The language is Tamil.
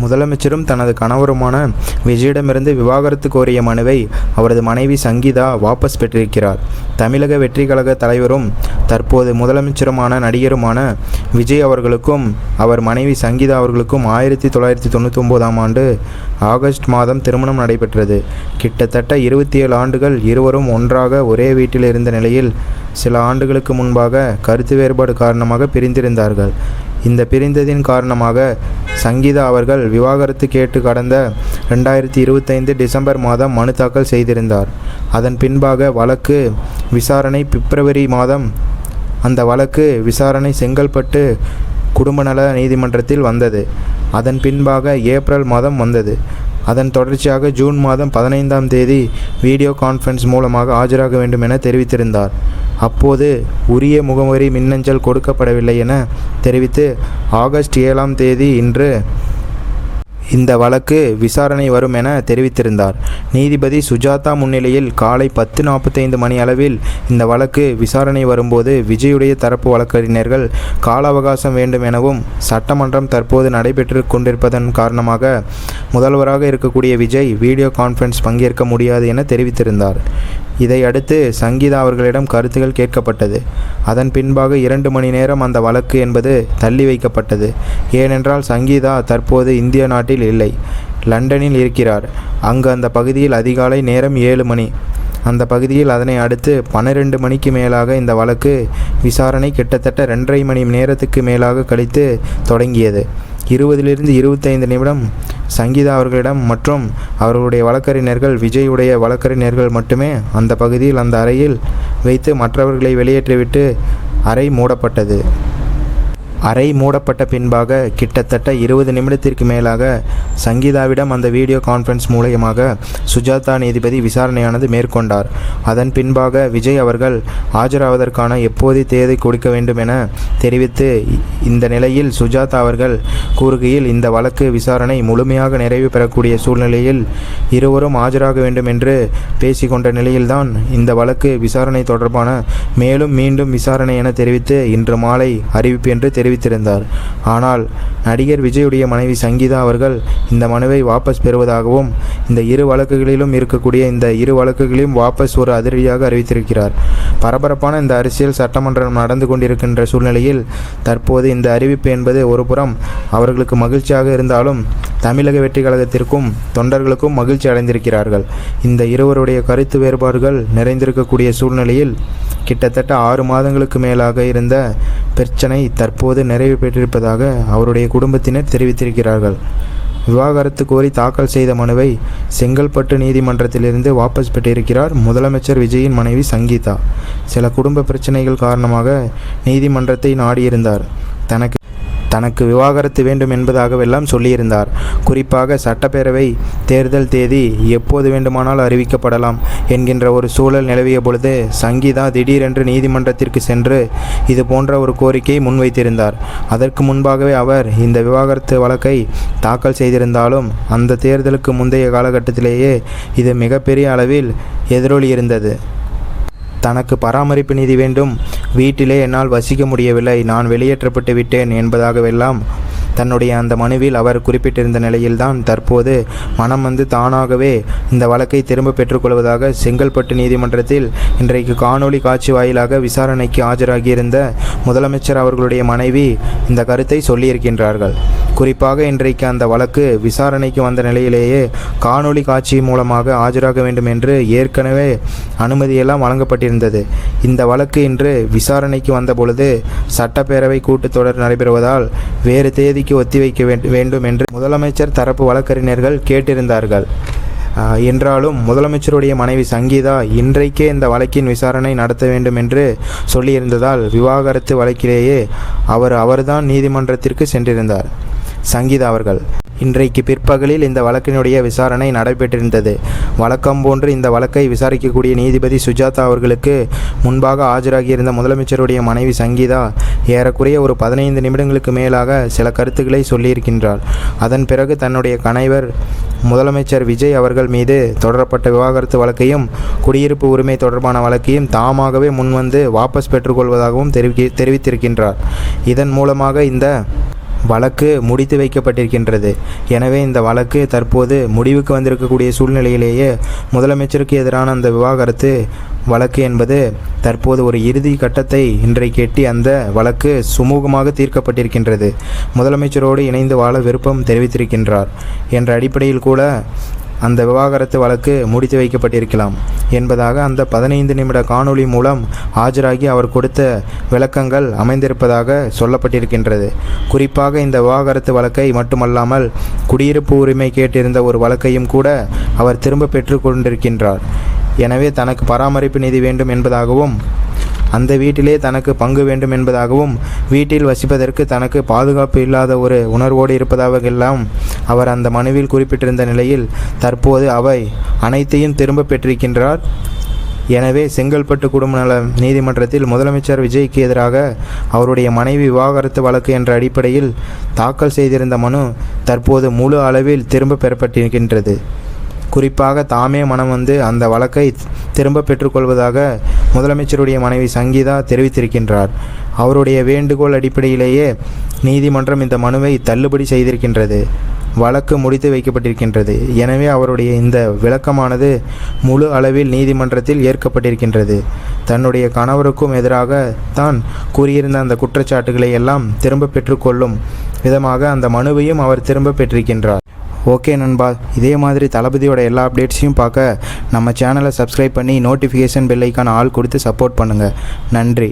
முதலமைச்சரும் தனது கணவருமான விஜயிடமிருந்து விவாகரத்து கோரிய மனுவை அவரது மனைவி சங்கீதா வாபஸ் பெற்றிருக்கிறார். தமிழக வெற்றி கழக தலைவரும் தற்போது முதலமைச்சருமான நடிகருமான விஜய் அவர்களுக்கும் அவர் மனைவி சங்கீதா அவர்களுக்கும் 1999ஆம் ஆண்டு ஆகஸ்ட் மாதம் திருமணம் நடைபெற்றது. கிட்டத்தட்ட 27 ஆண்டுகள் இருவரும் ஒன்றாக ஒரே வீட்டில் இருந்த நிலையில் சில ஆண்டுகளுக்கு முன்பாக கருத்து வேறுபாடு காரணமாக பிரிந்திருந்தார்கள். இந்த பிரிந்ததின் காரணமாக சங்கீதா அவர்கள் விவாகரத்து கேட்டு கடந்த 2025 டிசம்பர் மாதம் மனு தாக்கல் செய்திருந்தார். அதன் பின்பாக வழக்கு விசாரணை பிப்ரவரி மாதம் அந்த வழக்கு விசாரணை செங்கல்பட்டு குடும்ப நல நீதிமன்றத்தில் வந்தது. அதன் பின்பாக ஏப்ரல் மாதம் வந்தது. அதன் தொடர்ச்சியாக ஜூன் மாதம் 15ஆம் தேதி வீடியோ கான்ஃபரன்ஸ் மூலமாக ஆஜராக வேண்டும் என தெரிவித்திருந்தார். அப்போது உரிய முகவரி மின்னஞ்சல் கொடுக்கப்படவில்லை என தெரிவித்து ஆகஸ்ட் 7ஆம் தேதி இன்று இந்த வழக்கு விசாரணை வரும் என தெரிவித்திருந்தார். நீதிபதி சுஜாதா முன்னிலையில் காலை 10:45 மணி அளவில் இந்த வழக்கு விசாரணை வரும்போது விஜயுடைய தரப்பு வழக்கறிஞர்கள் கால அவகாசம் வேண்டும் எனவும் சட்டமன்றம் தற்போது நடைபெற்று கொண்டிருப்பதன் காரணமாக முதல்வராக இருக்கக்கூடிய விஜய் வீடியோ கான்ஃபரன்ஸ் பங்கேற்க முடியாது என தெரிவித்திருந்தார். இதையடுத்து சங்கீதா அவர்களிடம் கருத்துகள் கேட்கப்பட்டது. அதன் பின்பாக 2 மணி நேரம் அந்த வழக்கு என்பது தள்ளி வைக்கப்பட்டது. ஏனென்றால் சங்கீதா தற்போது இந்திய நாட்டில் இல்லை, லண்டனில் இருக்கிறார். அங்கு அந்த பகுதியில் அதிகாலை நேரம் 7 மணி. அந்த பகுதியில் அதனை அடுத்து 12 மணிக்கு மேலாக இந்த வழக்கு விசாரணை கிட்டத்தட்ட 2.5 மணி நேரத்துக்கு மேலாக கழித்து தொடங்கியது. 20லிருந்து 25 நிமிடம் சங்கீதா அவர்களிடம் மற்றும் அவர்களுடைய வழக்கறிஞர்கள் விஜயுடைய வழக்கறிஞர்கள் மட்டுமே அந்த பகுதியில் அந்த அறையில் வைத்து மற்றவர்களை வெளியேற்றிவிட்டு அறை மூடப்பட்டது. அறை மூடப்பட்ட பின்பாக கிட்டத்தட்ட 20 நிமிடத்திற்கு மேலாக சங்கீதாவிடம் அந்த வீடியோ கான்ஃபரன்ஸ் மூலமாக சுஜாதா நீதிபதி விசாரணையானது மேற்கொண்டார். அதன் பின்பாக விஜய் அவர்கள் ஆஜராவதற்கான எப்போது தேதி கொடுக்க வேண்டும் என தெரிவித்து இந்த நிலையில் சுஜாதா அவர்கள் கூறுகையில் இந்த வழக்கு விசாரணை முழுமையாக நிறைவு பெறக்கூடிய சூழ்நிலையில் இருவரும் ஆஜராக வேண்டும் என்று பேசிக்கொண்ட நிலையில்தான் இந்த வழக்கு விசாரணை தொடர்பான மீண்டும் விசாரணை என தெரிவித்து இன்று மாலை அறிவிப்பு என்று தெரிவித்திருந்தார். ஆனால் நடிகர் விஜயுடைய மனைவி சங்கீதா அவர்கள் இந்த மனுவை வாபஸ் பெறுவதாகவும் இந்த இரு வழக்குகளிலும் இருக்கக்கூடிய இந்த இரு வழக்குகளையும் வாபஸ் ஒரு அதிரடியாக அறிவித்திருக்கிறார். பரபரப்பான இந்த அரசியல் சட்டமன்றம் நடந்து கொண்டிருக்கின்ற சூழ்நிலையில் தற்போது இந்த அறிவிப்பு என்பது ஒருபுறம் அவர்களுக்கு மகிழ்ச்சியாக இருந்தாலும் தமிழக வெற்றி கழகத்திற்கும் தொண்டர்களுக்கும் மகிழ்ச்சி அடைந்திருக்கிறார்கள். இந்த இருவருடைய கருத்து வேறுபாடுகள் நிறைந்திருக்கக்கூடிய சூழ்நிலையில் கிட்டத்தட்ட 6 மாதங்களுக்கு மேலாக இருந்த பிரச்சனை தற்போது நிறைவு பெற்றிருப்பதாக அவருடைய குடும்பத்தினர் தெரிவித்திருக்கிறார்கள். விவாகரத்து கோரி தாக்கல் செய்த மனுவை செங்கல்பட்டு நீதிமன்றத்திலிருந்து வாபஸ் பெற்றிருக்கிறார் முதலமைச்சர் விஜயின் மனைவி சங்கீதா. சில குடும்ப பிரச்சனைகள் காரணமாக நீதிமன்றத்தை நாடியிருந்தார். தனக்கு விவாகரத்து வேண்டும் என்பதாகவெல்லாம் சொல்லியிருந்தார். குறிப்பாக சட்டப்பேரவை தேர்தல் தேதி எப்போது வேண்டுமானால் அறிவிக்கப்படலாம் என்கின்ற ஒரு சூழல் நிலவிய பொழுது சங்கீதா திடீரென்று நீதிமன்றத்திற்கு சென்று இது போன்ற ஒரு கோரிக்கையை முன்வைத்திருந்தார். அதற்கு முன்பாகவே அவர் இந்த விவாகரத்து வழக்கை தாக்கல் செய்திருந்தாலும் அந்த தேர்தலுக்கு முந்தைய காலகட்டத்திலேயே இது மிகப்பெரிய அளவில் எதிரொலி இருந்தது. தனக்கு பராமரிப்பு நிதி வேண்டும், வீட்டிலே என்னால் வசிக்க முடியவில்லை, நான் வெளியேற்றப்பட்டு விட்டேன் என்பதாகவெல்லாம் தன்னுடைய அந்த மனுவில் அவர் குறிப்பிட்டிருந்த நிலையில்தான் தற்போது மனம் வந்து தானாகவே இந்த வழக்கை திரும்ப பெற்றுக்கொள்வதாக செங்கல்பட்டு நீதிமன்றத்தில் இன்றைக்கு காணொளி காட்சி வாயிலாக விசாரணைக்கு ஆஜராகியிருந்த முதலமைச்சர் அவர்களுடைய மனைவி இந்த கருத்தை சொல்லியிருக்கின்றார்கள். குறிப்பாக இன்றைக்கு அந்த வழக்கு விசாரணைக்கு வந்த நிலையிலேயே காணொளி காட்சி மூலமாக ஆஜராக வேண்டும் என்று ஏற்கனவே அனுமதியெல்லாம் வழங்கப்பட்டிருந்தது. இந்த வழக்கு இன்று விசாரணைக்கு வந்த பொழுது சட்டப்பேரவை கூட்டத்தொடர் நடைபெறுவதால் வேறு தேதிக்கு ஒத்திவைக்க வேண்டும் என்று முதலமைச்சர் தரப்பு வழக்கறிஞர்கள் கேட்டிருந்தார்கள். என்றாலும் முதலமைச்சருடைய மனைவி சங்கீதா இன்றைக்கே இந்த வழக்கின் விசாரணை நடத்த வேண்டும் என்று சொல்லியிருந்ததால் விவாகரத்து வழக்கிலேயே அவர்தான் நீதிமன்றத்திற்கு சென்றிருந்தார். சங்கீதா அவர்கள் இன்றைக்கு பிற்பகலில் இந்த வழக்கினுடைய விசாரணை நடைபெற்றிருந்தது. வழக்கம் போன்று இந்த வழக்கை விசாரிக்கக்கூடிய நீதிபதி சுஜாதா அவர்களுக்கு முன்பாக ஆஜராகியிருந்த முதலமைச்சருடைய மனைவி சங்கீதா ஏறக்குறைய ஒரு 15 நிமிடங்களுக்கு மேலாக சில கருத்துக்களை சொல்லியிருக்கின்றார். அதன் பிறகு தன்னுடைய கணவர் முதலமைச்சர் விஜய் அவர்கள் மீது தொடரப்பட்ட விவாகரத்து வழக்கையும் குடியிருப்பு உரிமை தொடர்பான வழக்கையும் தாமாகவே முன்வந்து வாபஸ் பெற்றுக்கொள்வதாகவும் தெரிவித்திருக்கின்றார். இதன் மூலமாக இந்த வழக்கு முடித்து வைக்கப்பட்டிருக்கின்றது. எனவே இந்த வழக்கு தற்போது முடிவுக்கு வந்திருக்கக்கூடிய சூழ்நிலையிலேயே முதலமைச்சருக்கு எதிரான அந்த விவாகரத்து வழக்கு என்பது தற்போது ஒரு இறுதி கட்டத்தை இன்றைக்கு எட்டி அந்த வழக்கு சுமூகமாக தீர்க்கப்பட்டிருக்கின்றது. முதலமைச்சரோடு இணைந்து வாழ விருப்பம் தெரிவித்திருக்கின்றார் என்ற அடிப்படையில் கூட அந்த விவாகரத்து வழக்கு முடித்து வைக்கப்பட்டிருக்கலாம் என்பதாக அந்த 15 நிமிட காணொளி மூலம் ஆஜராகி அவர் கொடுத்த விளக்கங்கள் அமைந்திருப்பதாக சொல்லப்பட்டிருக்கின்றது. குறிப்பாக இந்த விவாகரத்து வழக்கை மட்டுமல்லாமல் குடியிருப்பு உரிமை கேட்டிருந்த ஒரு வழக்கையும் கூட அவர் திரும்ப பெற்று கொண்டிருக்கின்றார். எனவே தனக்கு பராமரிப்பு நிதி வேண்டும் என்பதாகவும் அந்த வீட்டிலே தனக்கு பங்கு வேண்டும் என்பதாகவும் வீட்டில் வசிப்பதற்கு தனக்கு பாதுகாப்பு இல்லாத ஒரு உணர்வோடு இருப்பதாகவெல்லாம் அவர் அந்த மனுவில் குறிப்பிட்டிருந்த நிலையில் தற்போது அவை அனைத்தையும் திரும்ப பெற்றிருக்கின்றார். எனவே செங்கல்பட்டு குடும்ப நல நீதிமன்றத்தில் முதலமைச்சர் விஜய்க்கு எதிராக அவருடைய மனைவி விவாகரத்து வழக்கு என்ற அடிப்படையில் தாக்கல் செய்திருந்த மனு தற்போது முழு அளவில் திரும்ப பெறப்பட்டிருக்கின்றது. குறிப்பாக தாமே மனம் வந்து அந்த வழக்கை திரும்ப பெற்றுக்கொள்வதாக முதலமைச்சருடைய மனைவி சங்கீதா தெரிவித்திருக்கின்றார். அவருடைய வேண்டுகோள் அடிப்படையிலேயே நீதிமன்றம் இந்த மனுவை தள்ளுபடி செய்திருக்கின்றது. வழக்கு முடித்து வைக்கப்பட்டிருக்கின்றது. எனவே அவருடைய இந்த விளக்கமானது முழு அளவில் நீதிமன்றத்தில் ஏற்கப்பட்டிருக்கின்றது. தன்னுடைய கணவருக்கும் எதிராக தான் கூறியிருந்த அந்த குற்றச்சாட்டுகளை எல்லாம் திரும்ப பெற்றுக்கொள்ளும் விதமாக அந்த மனுவையும் அவர் திரும்ப பெற்றிருக்கின்றார். ஓகே நண்பா, இதே மாதிரி தளபதியோட எல்லா அப்டேட்ஸையும் பார்க்க நம்ம சேனலை சப்ஸ்கிரைப் பண்ணி நோட்டிஃபிகேஷன் பெல் ஐக்கான ஆல் கொடுத்து சப்போர்ட் பண்ணுங்கள். நன்றி.